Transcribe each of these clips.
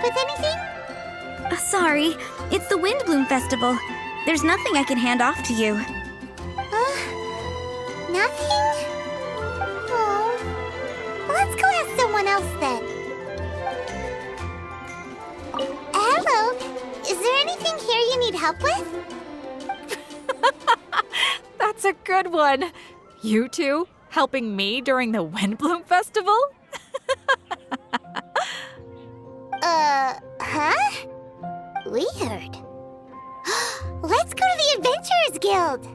with anything? Sorry, it's the Windblume Festival. There's nothing I can hand off to you. Nothing? Oh. Let's go ask someone else then. Hello, is there anything here you need help with? That's a good one. You two helping me during the Windblume Festival? Huh? Weird. Let's go to the Adventurers Guild.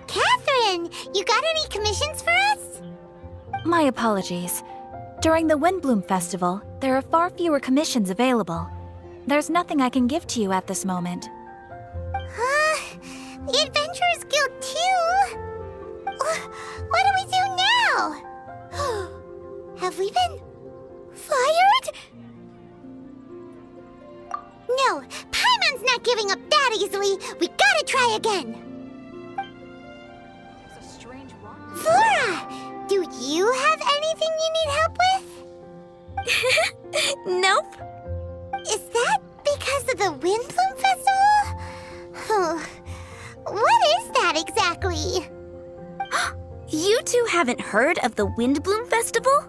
Catherine, you got any commissions for us? My apologies. During the Windblume Festival, there are far fewer commissions available. There's nothing I can give to you at this moment. The Adventurers Guild too? What do we do now? Have we been fired? No, Paimon's not giving up that easily. We gotta try again. Flora, do you have anything you need help with? Nope. Is that because of the Windblume Festival? What is that exactly? You two haven't heard of the Windblume Festival?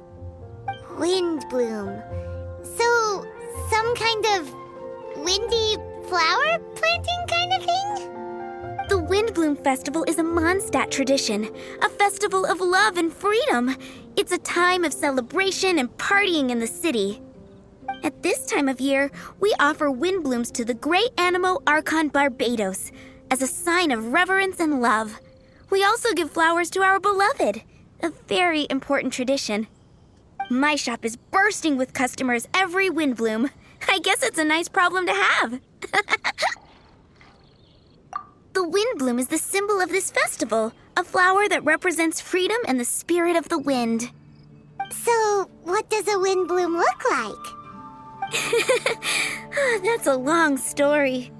Windblume. So, some kind of windy flower planting kind of thing? The Windblume Festival is a Mondstadt tradition, a festival of love and freedom. It's a time of celebration and partying in the city. At this time of year, we offer windblooms to the great Animo Archon Barbados as a sign of reverence and love. We also give flowers to our beloved, a very important tradition. My shop is bursting with customers every Windblume. I guess it's a nice problem to have. The Windblume is the symbol of this festival, a flower that represents freedom and the spirit of the wind. So, what does a windbloom look like? That's a long story.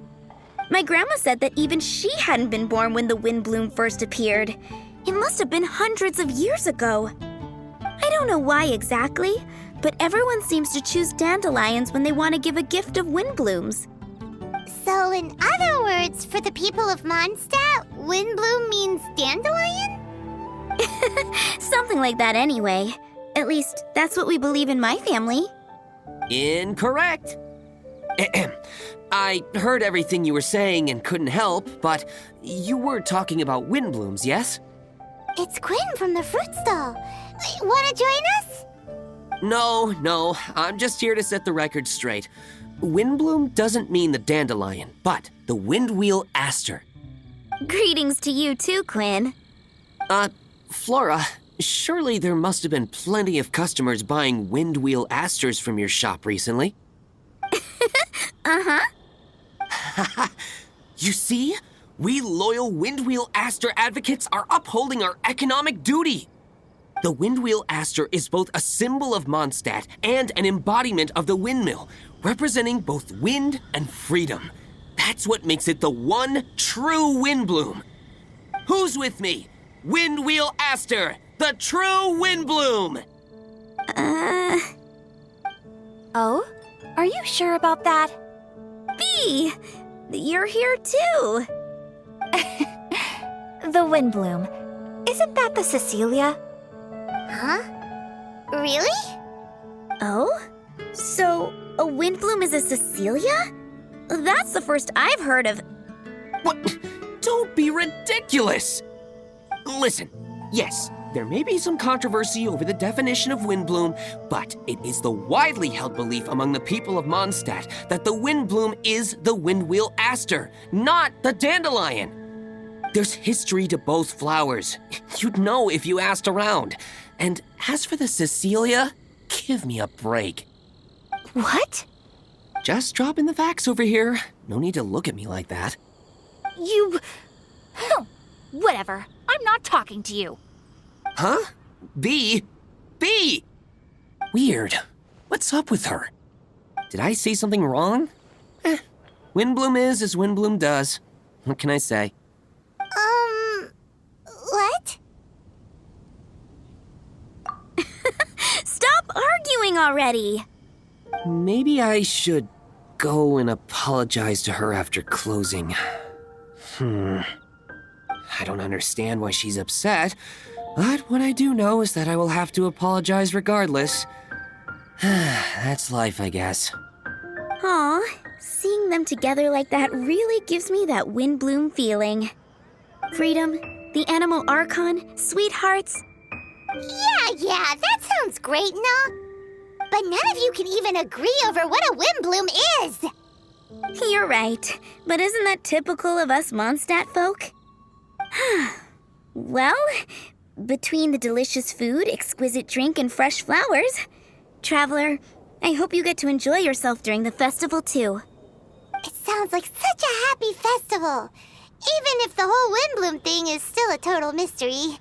My grandma said that even she hadn't been born when the Windblume first appeared. It must have been hundreds of years ago. I don't know why exactly, but everyone seems to choose dandelions when they want to give a gift of windblooms. So, in other words, for the people of Mondstadt, windbloom means dandelion? Something like that anyway. At least, that's what we believe in my family. Incorrect. I heard everything you were saying and couldn't help, but you were talking about windblooms, yes? It's Quinn from the fruit stall. Wanna join us? No, I'm just here to set the record straight. Windbloom doesn't mean the dandelion, but the windwheel aster. Greetings to you too, Quinn. Flora, surely there must have been plenty of customers buying windwheel asters from your shop recently. Uh-huh. You see? We loyal windwheel aster advocates are upholding our economic duty. The windwheel aster is both a symbol of Mondstadt and an embodiment of the windmill, representing both wind and freedom. That's what makes it the one true windbloom. Who's with me? Windwheel aster, the true windbloom! Oh? Are you sure about that? Bee! You're here too. The Windblume. Isn't that the Cecilia? Huh? Really? Oh? So, a windbloom is a Cecilia? That's the first I've heard of. What? Don't be ridiculous! Listen, yes, there may be some controversy over the definition of windbloom, but it is the widely held belief among the people of Mondstadt that the windbloom is the windwheel aster, not the dandelion. There's history to both flowers. You'd know if you asked around. And as for the Cecilia, give me a break. What? Just dropping the facts over here. No need to look at me like that. You... Whatever. I'm not talking to you. Huh? Bee? Weird. What's up with her? Did I say something wrong? Windbloom is as Windbloom does. What can I say? What? Stop arguing closing already. Maybe I should go and apologize to her after closing. I don't understand why she's upset, but what I do know is that I will have to apologize regardless. That's life, I guess. Aw, seeing them together like that really gives me that Windblume feeling. Freedom, the Animal Archon, sweethearts. Yeah, that sounds great and all. But none of you can even agree over what a Windblume is. You're right, but isn't that typical of us Mondstadt folk? Well, between the delicious food, exquisite drink, and fresh flowers, Traveler, I hope you get to enjoy yourself during the festival too. It sounds like such a happy festival, even if the whole Windblume thing is still a total mystery.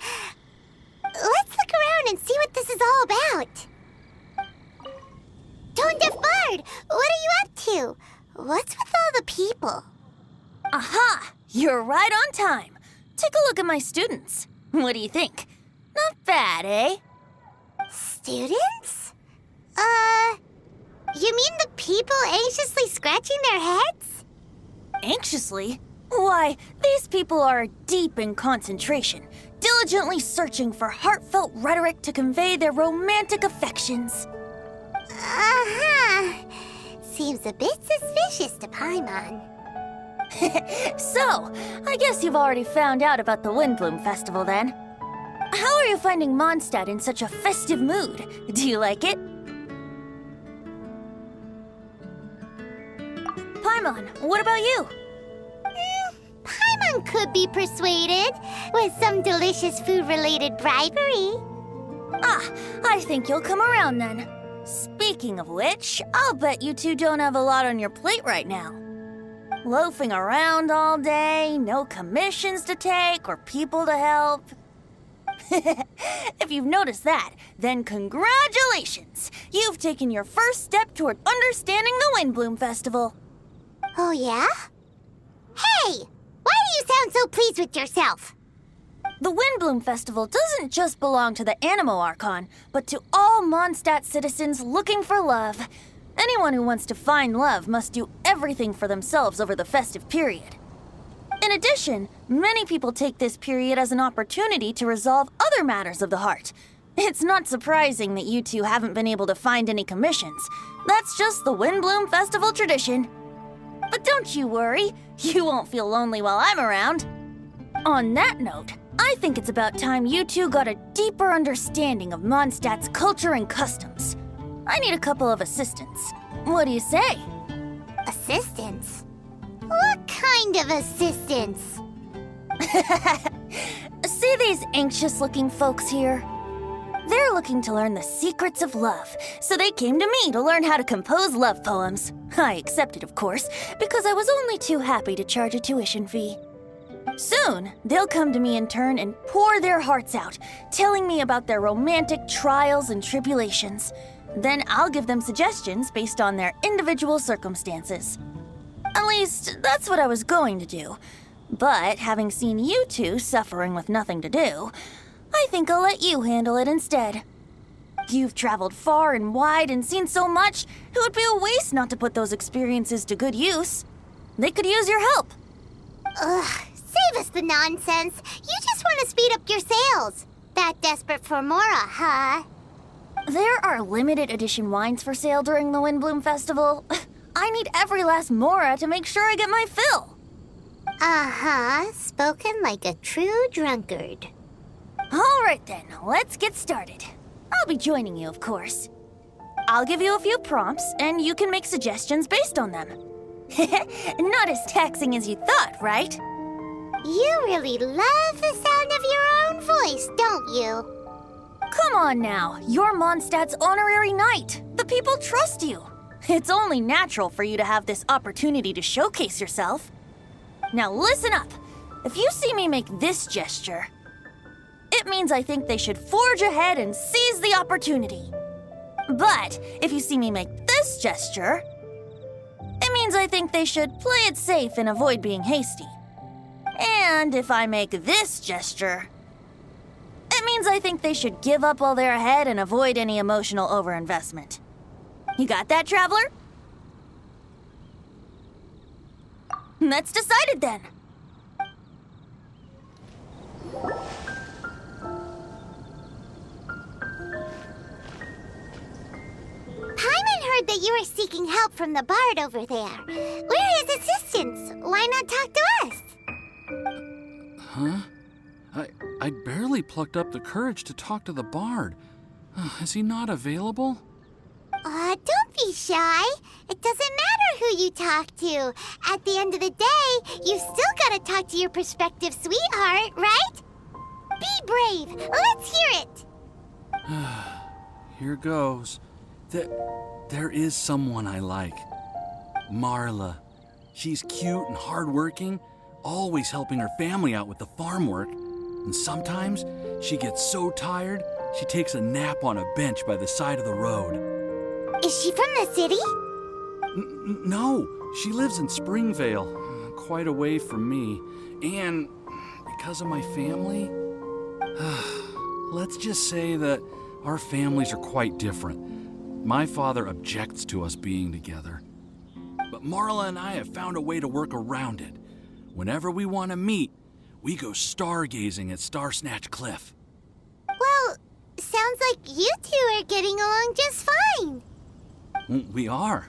Let's look around and see what this is all about. Tone Deaf Bard, what are you up to? What's with all the people? Aha! You're right on time. Take a look at my students. What do you think? Not bad, eh? Students? You mean the people anxiously scratching their heads? Anxiously? Why, these people are deep in concentration, diligently searching for heartfelt rhetoric to convey their romantic affections. Uh-huh. Seems a bit suspicious to Paimon. So, I guess you've already found out about the Windblume Festival then. How are you finding Mondstadt in such a festive mood? Do you like it? Paimon, what about you? Paimon could be persuaded with some delicious food-related bribery. Ah, I think you'll come around then. Speaking of which, I'll bet you two don't have a lot on your plate right now. Loafing around all day, no commissions to take or people to help. If you've noticed that, then congratulations! You've taken your first step toward understanding the Windblume Festival. Oh, yeah? Hey! Why do you sound so pleased with yourself? The Windblume Festival doesn't just belong to the Animo Archon, but to all Mondstadt citizens looking for love. Anyone who wants to find love must do everything for themselves over the festive period. In addition, many people take this period as an opportunity to resolve other matters of the heart. It's not surprising that you two haven't been able to find any commissions. That's just the Windblume Festival tradition. But don't you worry, you won't feel lonely while I'm around. On that note, I think it's about time you two got a deeper understanding of Mondstadt's culture and customs. I need a couple of assistants. What do you say? Assistance? What kind of assistance? See these anxious-looking folks here? They're looking to learn the secrets of love, so they came to me to learn how to compose love poems. I accepted, of course, because I was only too happy to charge a tuition fee. Soon, they'll come to me in turn and pour their hearts out, telling me about their romantic trials and tribulations. Then I'll give them suggestions based on their individual circumstances. At least, that's what I was going to do. But having seen you two suffering with nothing to do, I think I'll let you handle it instead. You've traveled far and wide and seen so much, it would be a waste not to put those experiences to good use. They could use your help. Ugh, save us the nonsense. You just want to speed up your sales. That desperate for Mora, huh? There are limited edition wines for sale during the Windblume Festival. I need every last Mora to make sure I get my fill. Uh-huh, spoken like a true drunkard. All right then, let's get started. I'll be joining you, of course. I'll give you a few prompts, and you can make suggestions based on them. Not as taxing as you thought, right? You really love the sound of your own voice, don't you? Come on now, you're Mondstadt's honorary knight. The people trust you. It's only natural for you to have this opportunity to showcase yourself. Now listen up. If you see me make this gesture, it means I think they should forge ahead and seize the opportunity. But if you see me make this gesture, it means I think they should play it safe and avoid being hasty. And if I make this gesture, it means I think they should give up while they're ahead and avoid any emotional overinvestment. You got that, Traveler? That's decided then. Paimon heard that you were seeking help from the bard over there. We're his assistants. Why not talk to us? Huh? I barely plucked up the courage to talk to the bard. Is he not available? Don't be shy. It doesn't matter who you talk to. At the end of the day, you still gotta talk to your prospective sweetheart, right? Be brave. Let's hear it. Here goes. There is someone I like. Marla. She's cute and hardworking, always helping her family out with the farm work. And sometimes she gets so tired, she takes a nap on a bench by the side of the road. Is she from the city? No, she lives in Springvale, quite away from me. And because of my family, let's just say that our families are quite different. My father objects to us being together. But Marla and I have found a way to work around it. Whenever we want to meet, we go stargazing at Star Snatch Cliff. Well, sounds like you two are getting along just fine. We are.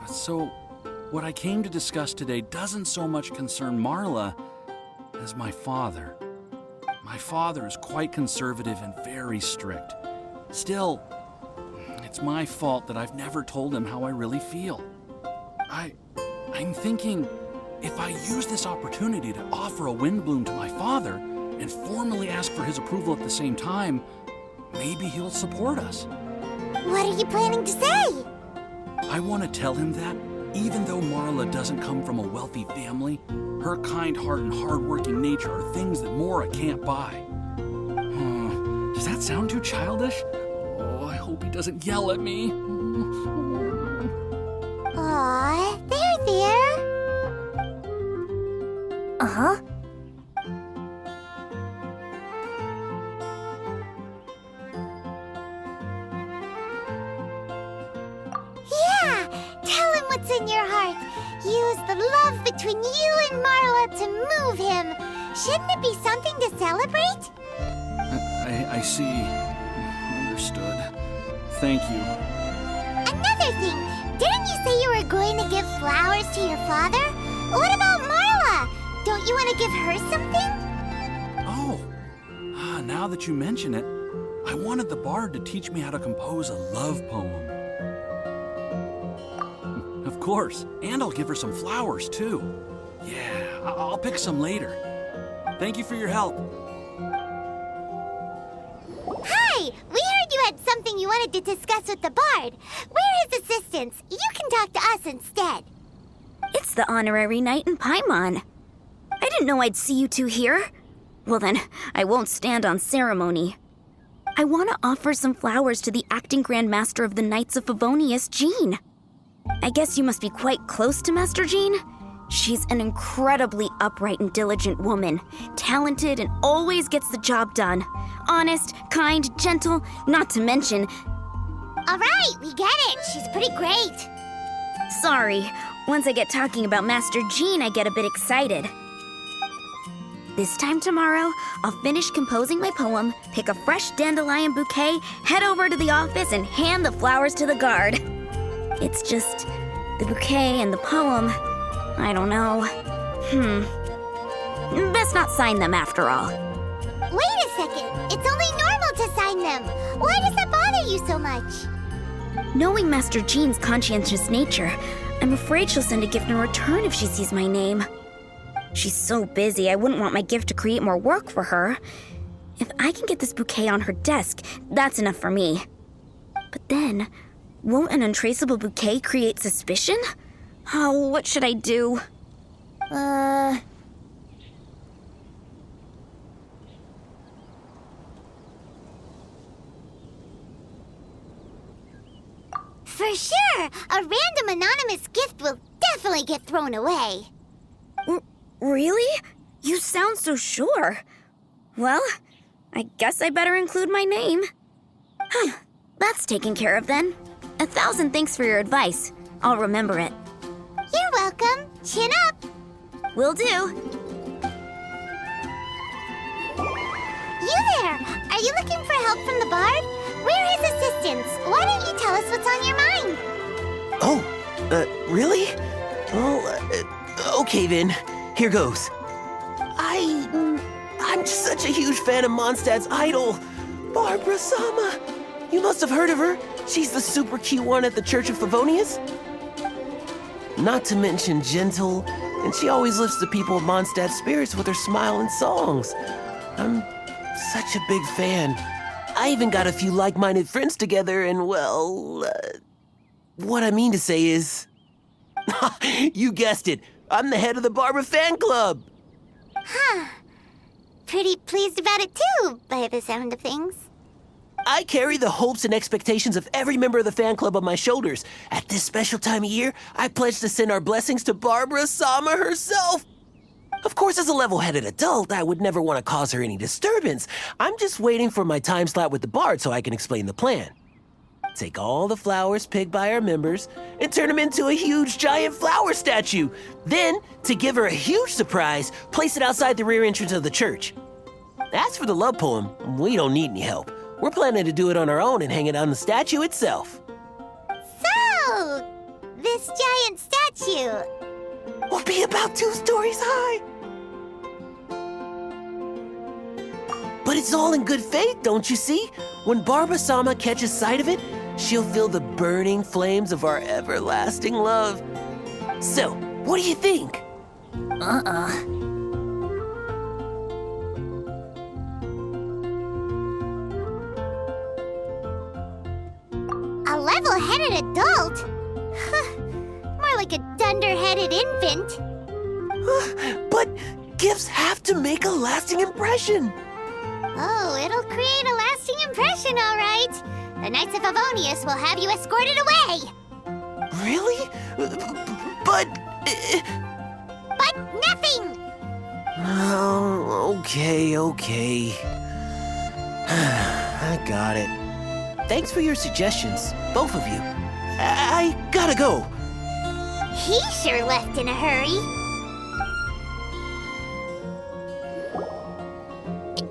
So, what I came to discuss today doesn't so much concern Marla as my father. My father is quite conservative and very strict. Still, it's my fault that I've never told him how I really feel. I'm thinking, if I use this opportunity to offer a Windblume to my father and formally ask for his approval at the same time, maybe he'll support us. What are you planning to say? I want to tell him that, even though Marla doesn't come from a wealthy family, her kind heart and hardworking nature are things that Mora can't buy. Does that sound too childish? Oh, I hope he doesn't yell at me. Aw, there. Uh-huh. Yeah, tell him what's in your heart. Use the love between you and Marla to move him. Shouldn't it be something to celebrate? I see. Understood. Thank you. Another thing, didn't you say you were going to give flowers to your father? What about Marla? Don't you want to give her something? Oh, now that you mention it, I wanted the bard to teach me how to compose a love poem. Of course, and I'll give her some flowers, too. Yeah, I'll pick some later. Thank you for your help. Hi! We heard you had something you wanted to discuss with the bard. We're his assistants. You can talk to us instead. It's the honorary knight in Paimon. I didn't know I'd see you two here. Well then, I won't stand on ceremony. I want to offer some flowers to the acting Grand Master of the Knights of Favonius, Jean. I guess you must be quite close to Master Jean? She's an incredibly upright and diligent woman, talented and always gets the job done. Honest, kind, gentle, not to mention... All right, we get it. She's pretty great. Sorry, once I get talking about Master Jean, I get a bit excited. This time tomorrow, I'll finish composing my poem, pick a fresh dandelion bouquet, head over to the office, and hand the flowers to the guard. It's just the bouquet and the poem. I don't know. Best not sign them after all. Wait a second. It's only normal to sign them. Why does that bother you so much? Knowing Master Jean's conscientious nature, I'm afraid she'll send a gift in return if she sees my name. She's so busy, I wouldn't want my gift to create more work for her. If I can get this bouquet on her desk, that's enough for me. But then, won't an untraceable bouquet create suspicion? Oh, what should I do? For sure, a random anonymous gift will definitely get thrown away. Really? You sound so sure. Well, I guess I better include my name. That's taken care of then. 1,000 thanks for your advice. I'll remember it. You're welcome. Chin up. Will do. You there! Are you looking for help from the bard? We're his assistants. Why don't you tell us what's on your mind? Oh, really? Oh, okay then. Here goes. I'm just such a huge fan of Mondstadt's idol, Barbara Sama. You must have heard of her. She's the super cute one at the Church of Favonius. Not to mention gentle, and she always lifts the people of Mondstadt's spirits with her smile and songs. I'm such a big fan. I even got a few like-minded friends together, and well, what I mean to say is, you guessed it. I'm the head of the Barbara fan club. Huh. Pretty pleased about it too, by the sound of things. I carry the hopes and expectations of every member of the fan club on my shoulders. At this special time of year, I pledge to send our blessings to Barbara Sama herself. Of course, as a level-headed adult, I would never want to cause her any disturbance. I'm just waiting for my time slot with the bard so I can explain the plan. Take all the flowers picked by our members and turn them into a huge giant flower statue. Then, to give her a huge surprise, place it outside the rear entrance of the church. As for the love poem, we don't need any help. We're planning to do it on our own and hang it on the statue itself. So, this giant statue. Will be about 2 stories high. But it's all in good faith, don't you see? When Barbara Sama catches sight of it, she'll feel the burning flames of our everlasting love. So, what do you think? A level-headed adult? More like a dunder-headed infant. But gifts have to make a lasting impression. Oh, it'll create a lasting impression, all right. The Knights of Favonius will have you escorted away. Really? But... But nothing! Oh, okay. I got it. Thanks for your suggestions, both of you. I gotta go. He sure left in a hurry.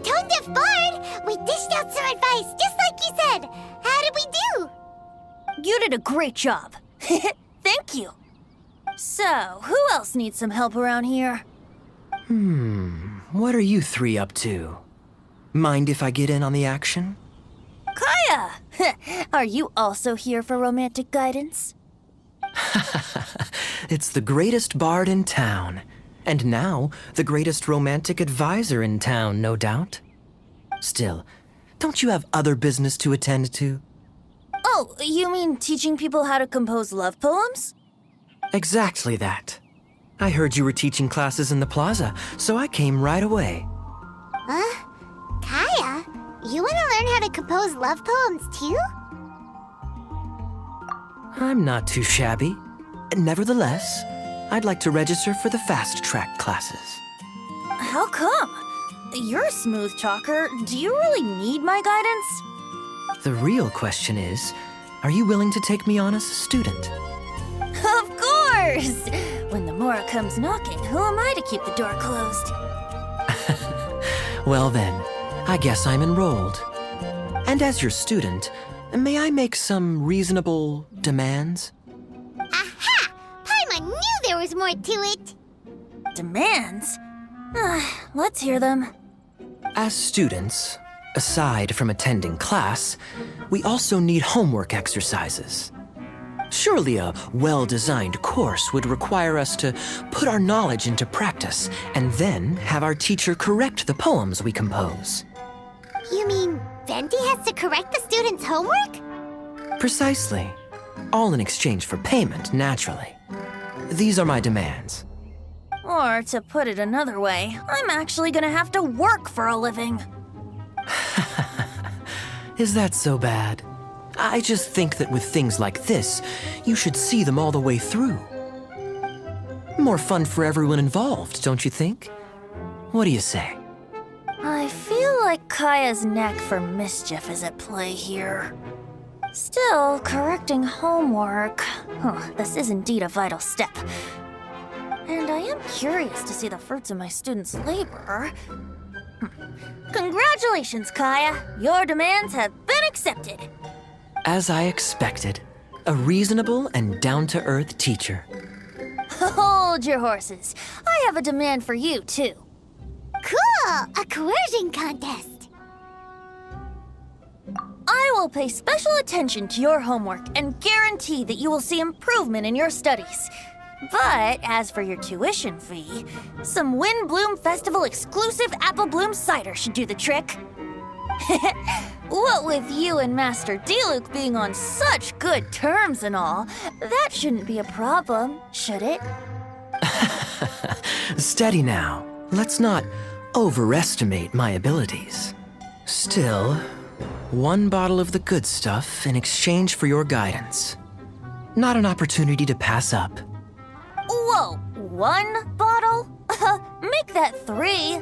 Tone Deaf Bard, we dished out some advice, just like you said. How did we do? You did a great job. Thank you. So, who else needs some help around here? What are you 3 up to? Mind if I get in on the action? Kaya! Are you also here for romantic guidance? It's the greatest bard in town. And now, the greatest romantic advisor in town, no doubt. Still, don't you have other business to attend to? Oh, you mean teaching people how to compose love poems? Exactly that. I heard you were teaching classes in the plaza, so I came right away. Huh? Kaya, you want to learn how to compose love poems too? I'm not too shabby. Nevertheless, I'd like to register for the fast track classes. How come? You're a smooth talker. Do you really need my guidance? The real question is, are you willing to take me on as a student? Of course! When the Mora comes knocking, who am I to keep the door closed? Well then, I guess I'm enrolled. And as your student, may I make some reasonable demands? Aha! Paimon knew there was more to it. Demands? Let's hear them. As students, aside from attending class, we also need homework exercises. Surely a well-designed course would require us to put our knowledge into practice and then have our teacher correct the poems we compose. You mean Venti has to correct the students' homework? Precisely. All in exchange for payment, naturally. These are my demands. Or, to put it another way, I'm actually gonna have to work for a living. Is that so bad? I just think that with things like this, you should see them all the way through. More fun for everyone involved, don't you think? What do you say? I feel like Kaya's knack for mischief is at play here. Still, correcting homework. This is indeed a vital step. And I am curious to see the fruits of my students' labor. Congratulations, Kaya. Your demands have been accepted. As I expected, a reasonable and down-to-earth teacher. Hold your horses. I have a demand for you, too. Cool! A coercion contest. I will pay special attention to your homework and guarantee that you will see improvement in your studies. But as for your tuition fee, some Windblume Festival exclusive apple bloom cider should do the trick. What with you and Master Diluc being on such good terms and all, that shouldn't be a problem, should it? Steady now. Let's not overestimate my abilities. Still, one bottle of the good stuff in exchange for your guidance. Not an opportunity to pass up. Whoa, one bottle? Make that 3.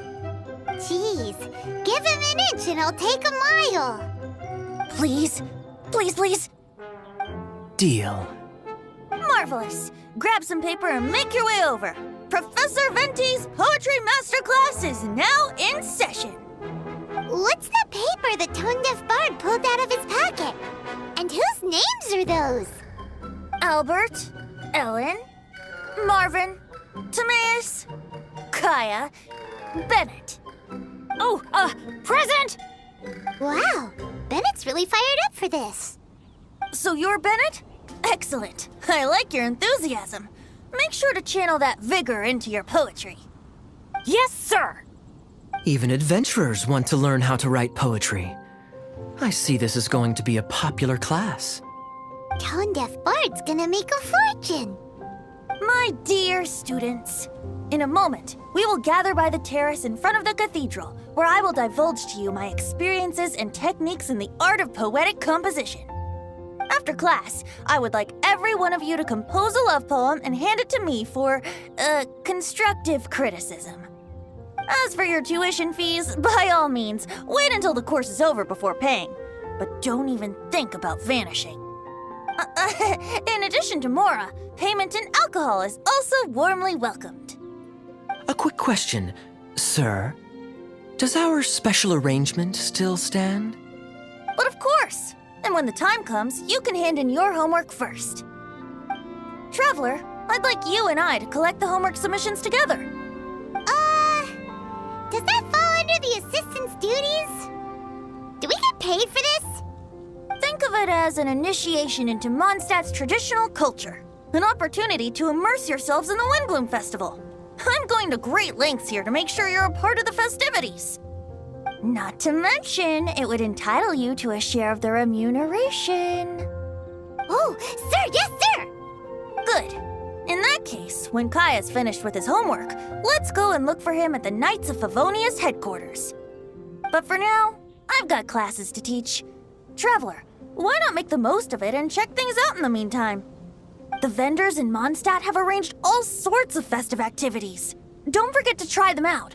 Jeez, give him an inch and I'll take a mile. Please, please, please. Deal. Marvelous. Grab some paper and make your way over. Professor Venti's Poetry Masterclass is now in session. What's the paper the tone-deaf bard pulled out of his pocket? And whose names are those? Albert, Ellen, Marvin, Timaeus, Kaya, Bennett. Oh, present! Wow, Bennett's really fired up for this. So you're Bennett? Excellent. I like your enthusiasm. Make sure to channel that vigor into your poetry. Yes, sir! Even adventurers want to learn how to write poetry. I see this is going to be a popular class. Tone-deaf bard's gonna make a fortune. My dear students, in a moment, we will gather by the terrace in front of the cathedral, where I will divulge to you my experiences and techniques in the art of poetic composition. After class, I would like every one of you to compose a love poem and hand it to me for, constructive criticism. As for your tuition fees, by all means, wait until the course is over before paying. But don't even think about vanishing. In addition to Mora, payment in alcohol is also warmly welcomed. A quick question, sir. Does our special arrangement still stand? But of course! And when the time comes, you can hand in your homework first. Traveler, I'd like you and I to collect the homework submissions together. Does that fall under the assistant's duties? Do we get paid for this? Think of it as an initiation into Mondstadt's traditional culture. An opportunity to immerse yourselves in the Windblume Festival. I'm going to great lengths here to make sure you're a part of the festivities. Not to mention, it would entitle you to a share of the remuneration. Oh, sir, yes, sir! Good. In that case, when Kaya's finished with his homework, let's go and look for him at the Knights of Favonia's headquarters. But for now, I've got classes to teach. Traveler, why not make the most of it and check things out in the meantime? The vendors in Mondstadt have arranged all sorts of festive activities. Don't forget to try them out.